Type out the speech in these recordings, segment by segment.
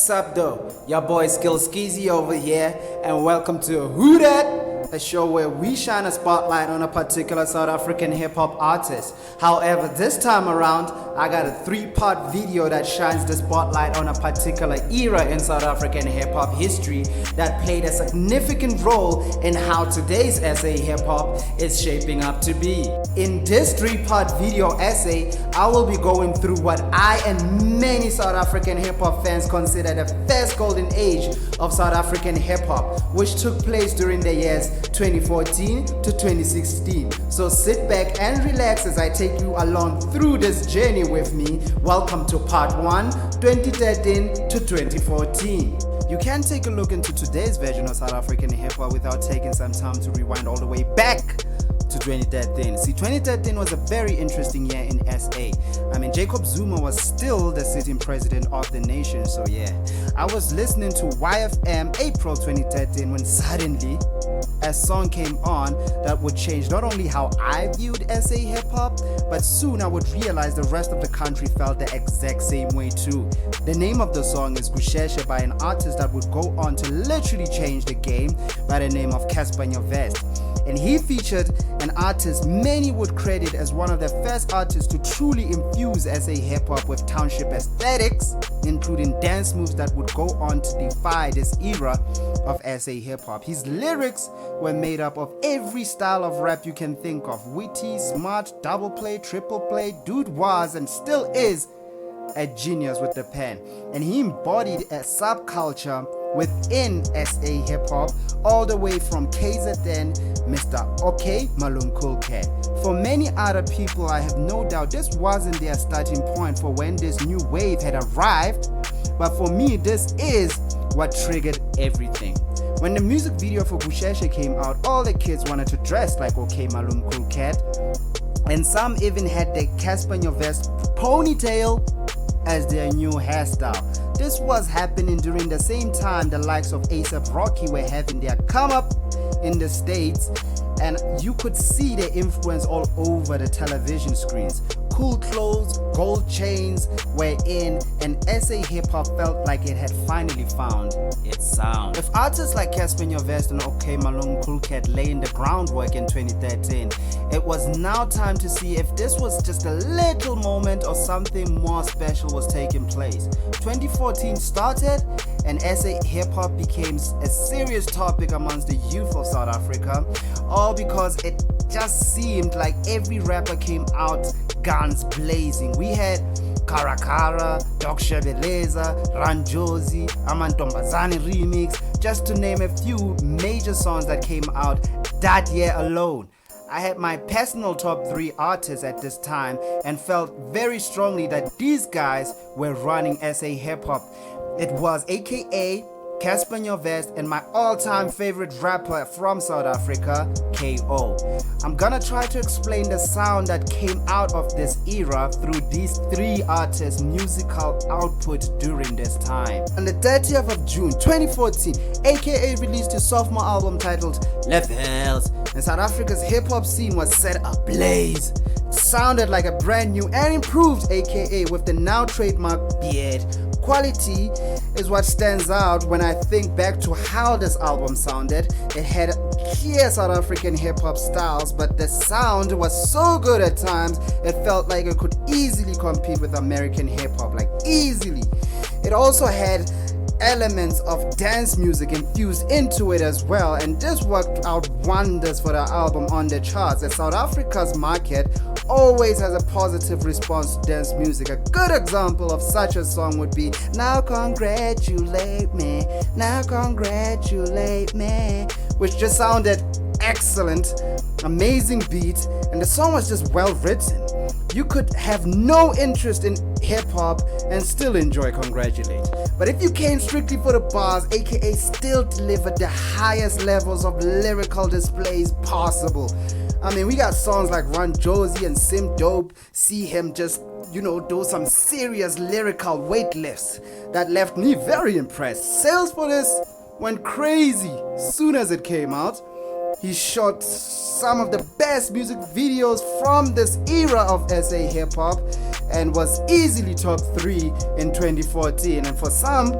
Sup though, your boy Skill Skeezy over here, and welcome to Who Dat, a show where we shine a spotlight on a particular South African hip-hop artist. However, this time around, I got a 3-part video that shines the spotlight on a particular era in South African hip-hop history that played a significant role in how today's SA hip-hop is shaping up to be. In this 3-part video essay, I will be going through what I and many South African hip-hop fans consider the first golden age of South African hip-hop, which took place during the years 2014 to 2016. So sit back and relax as I take you along through this journey with me. Welcome to part 1, 2013 to 2014. You can take a look into today's version of South African hip-hop without taking some time to rewind all the way back to 2013. See, 2013 was a very interesting year in SA. Jacob Zuma was still the sitting president of the nation, so yeah. I was listening to YFM April 2013 when suddenly a song came on that would change not only how I viewed SA hip-hop, but soon I would realize the rest of the country felt the exact same way too. The name of the song is Gusheshe by an artist that would go on to literally change the game by the name of Casper Nyovest. And he featured an artist many would credit as one of the first artists to truly infuse SA hip-hop with township aesthetics, including dance moves that would go on to defy this era of SA hip-hop. His lyrics were made up of every style of rap you can think of: witty, smart, double play, triple play. Dude was and still is a genius with the pen, and he embodied a subculture within SA hip-hop, all the way from KZN, Mr. OK Malum Cool Cat. For many other people, I have no doubt this wasn't their starting point for when this new wave had arrived, but for me, this is what triggered everything. When the music video for Gusheshe came out, all the kids wanted to dress like OK Malum Cool Cat, and some even had the Casper Nyovest ponytail as their new hairstyle. This was happening during the same time the likes of A$AP Rocky were having their come up in the States, and you could see the influence all over the television screens. Cool clothes, gold chains were in, and SA hip-hop felt like it had finally found its sound. With artists like Casper Nyovest and OK Malum Cool Cat laying the groundwork in 2013, it was now time to see if this was just a little moment or something more special was taking place. 2014 started, and SA hip-hop became a serious topic amongst the youth of South Africa, all because it just seemed like every rapper came out guns blazing. We had Karakara, Dog Shebeleza, Ranjozi, Amantombazane remix, just to name a few major songs that came out that year alone. I had my personal top 3 artists at this time and felt very strongly that these guys were running SA hip-hop. It was AKA Casper Nyovest and my all-time favorite rapper from South Africa, KO. I'm gonna try to explain the sound that came out of this era through these 3 artists' musical output during this time. On the 30th of June 2014, AKA released his sophomore album titled Levels, and South Africa's hip-hop scene was set ablaze. It sounded like a brand new and improved AKA with the now trademark beard. Quality is what stands out when I think back to how this album sounded. It had clear South African hip-hop styles, but the sound was so good at times, it felt like it could easily compete with American hip-hop, like easily. It also had elements of dance music infused into it as well, and this worked out wonders for the album on the charts, as South Africa's market always has a positive response to dance music. A good example of such a song would be Now Congratulate Me, Now Congratulate Me, which just sounded excellent, amazing beat, and the song was just well written. You could have no interest in hip-hop and still enjoy Congratulate. But if you came strictly for the bars, AKA still delivered the highest levels of lyrical displays possible. We got songs like Run Josie and Sim Dope. See him just, do some serious lyrical weightlifts that left me very impressed. Sales for this went crazy soon as it came out. He shot some of the best music videos from this era of SA hip-hop and was easily top 3 in 2014. And for some,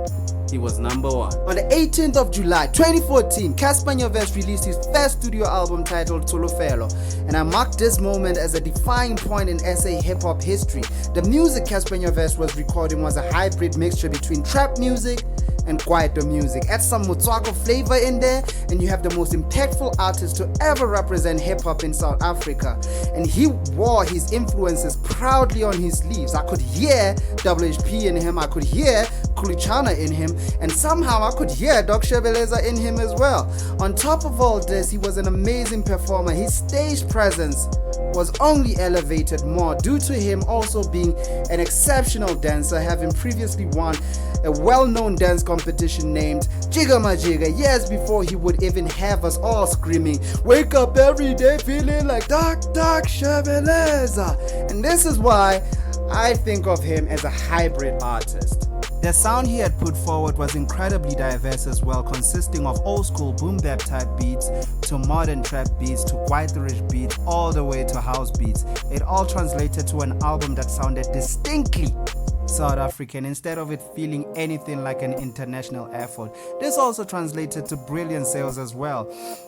he was number one. On the 18th of July 2014, Casper Nyovest released his first studio album titled Tsolofelo, and I marked this moment as a defining point in SA hip-hop history. The music Casper Nyovest was recording was a hybrid mixture between trap music and quieter music. Add some Motswako flavor in there and you have the most impactful artist to ever represent hip-hop in South Africa. And he wore his influences proudly on his sleeves. I could hear WHP in him, I could hear Kulichana in him, and somehow I could hear Doc Shebeleza in him as well. On top of all this, he was an amazing performer. His stage presence was only elevated more due to him also being an exceptional dancer, having previously won a well-known dance competition named Jigga Majiga years before he would even have us all screaming, "Wake up every day feeling like Doc Shebeleza." And this is why I think of him as a hybrid artist. The sound he had put forward was incredibly diverse as well, consisting of old school boom bap type beats to modern trap beats to whiterish beats all the way to house beats. It all translated to an album that sounded distinctly South African instead of it feeling anything like an international effort. This also translated to brilliant sales as well,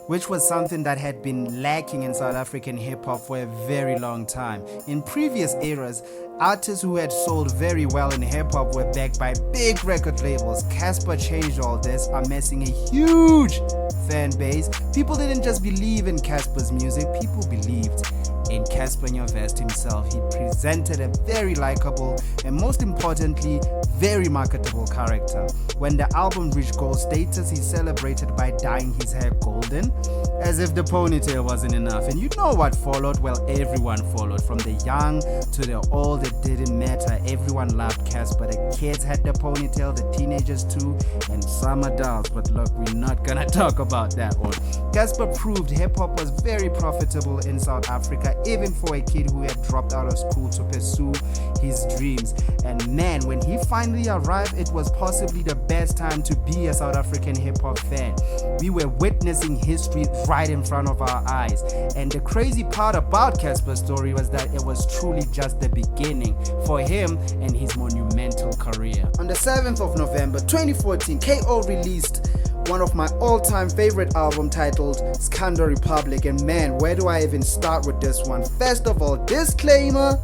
which was something that had been lacking in South African hip-hop for a very long time. In previous eras, artists who had sold very well in hip-hop were backed by big record labels. Casper changed all this, amassing a huge fan base. People didn't just believe in Casper's music, people believed in Casper Nyovest himself. He presented a very likable and most importantly, very marketable character. When the album reached gold status, he celebrated by dyeing his hair golden, as if the ponytail wasn't enough. And you know what followed? Well, everyone followed. From the young to the old, it didn't matter. Everyone loved Casper. The kids had the ponytail, the teenagers too, and some adults. But look, we're not gonna talk about that one. Casper proved hip-hop was very profitable in South Africa, even for a kid who had dropped out of school to pursue his dreams. And man, when he finally arrived, it was possibly the best time to be a South African hip-hop fan. We were witnessing history right in front of our eyes. And the crazy part about Casper's story was that it was truly just the beginning for him and his monumental career. On the 7th of November 2014, KO released one of my all-time favorite album titled Skanda Republic. And man, where do I even start with this one? First of all, disclaimer,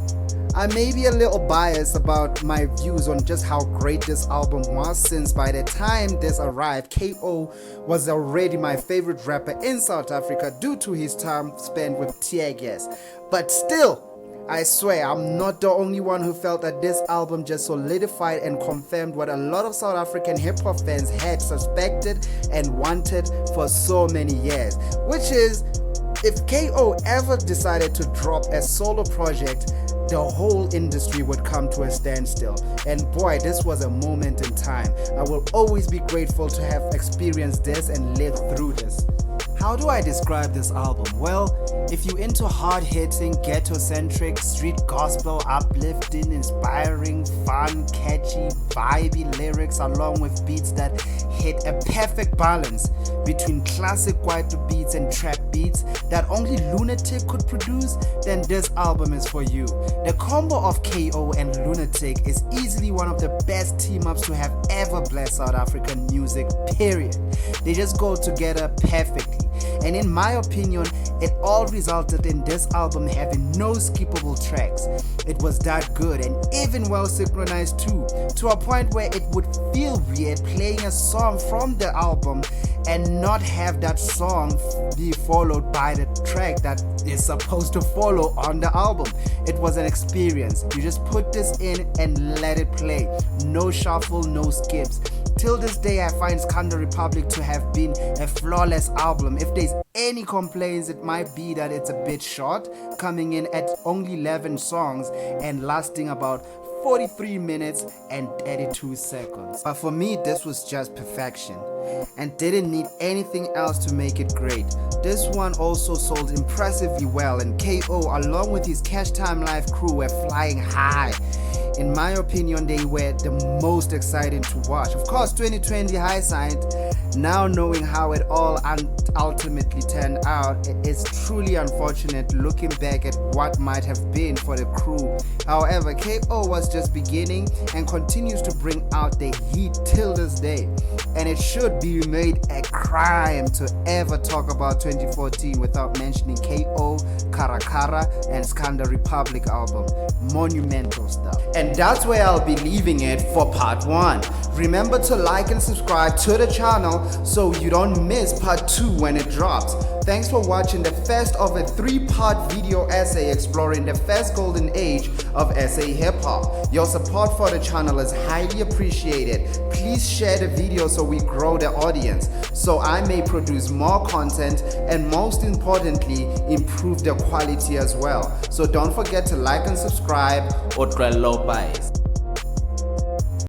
I may be a little biased about my views on just how great this album was, since by the time this arrived, KO was already my favorite rapper in South Africa due to his time spent with Tear Gas. But still, I swear I'm not the only one who felt that this album just solidified and confirmed what a lot of South African hip-hop fans had suspected and wanted for so many years, which is, if KO ever decided to drop a solo project, the whole industry would come to a standstill. And boy, this was a moment in time. I will always be grateful to have experienced this and lived through this. How do I describe this album? Well, if you're into hard-hitting, ghetto-centric, street gospel, uplifting, inspiring, fun, catchy, vibey lyrics along with beats that hit a perfect balance between classic white beats and trap beats that only Lunatic could produce, then this album is for you. The combo of KO and Lunatic is easily one of the best team-ups to have ever blessed South African music, period. They just go together perfectly. And in my opinion, it all resulted in this album having no skippable tracks. It was that good and even well synchronized too, to a point where it would feel weird playing a song from the album and not have that song be followed by the track that is supposed to follow on the album. It was an experience. You just put this in and let it play. No shuffle, no skips. Till this day, I find Skanda Republic to have been a flawless album. If there's any complaints, it might be that it's a bit short, coming in at only 11 songs and lasting about 43 minutes and 32 seconds. But for me, this was just perfection and didn't need anything else to make it great. This one also sold impressively well, and KO along with his Cash Time Live crew were flying high. In my opinion, they were the most exciting to watch. Of course, 2020 hindsight, now knowing how it all ultimately turned out, it is truly unfortunate looking back at what might have been for the crew. However, KO was just beginning and continues to bring out the heat till this day. And it should be made a crime to ever talk about 2014 without mentioning KO, Karakara, and Skanda Republic album. Monumental stuff. And that's where I'll be leaving it for part 1. Remember to like and subscribe to the channel so you don't miss part 2 when it drops. Thanks for watching the first of a 3-part video essay exploring the first golden age of SA hip hop. Your support for the channel is highly appreciated. Please share the video so we grow the audience, so I may produce more content and most importantly, improve the quality as well. So don't forget to like and subscribe. Otrelo Bias.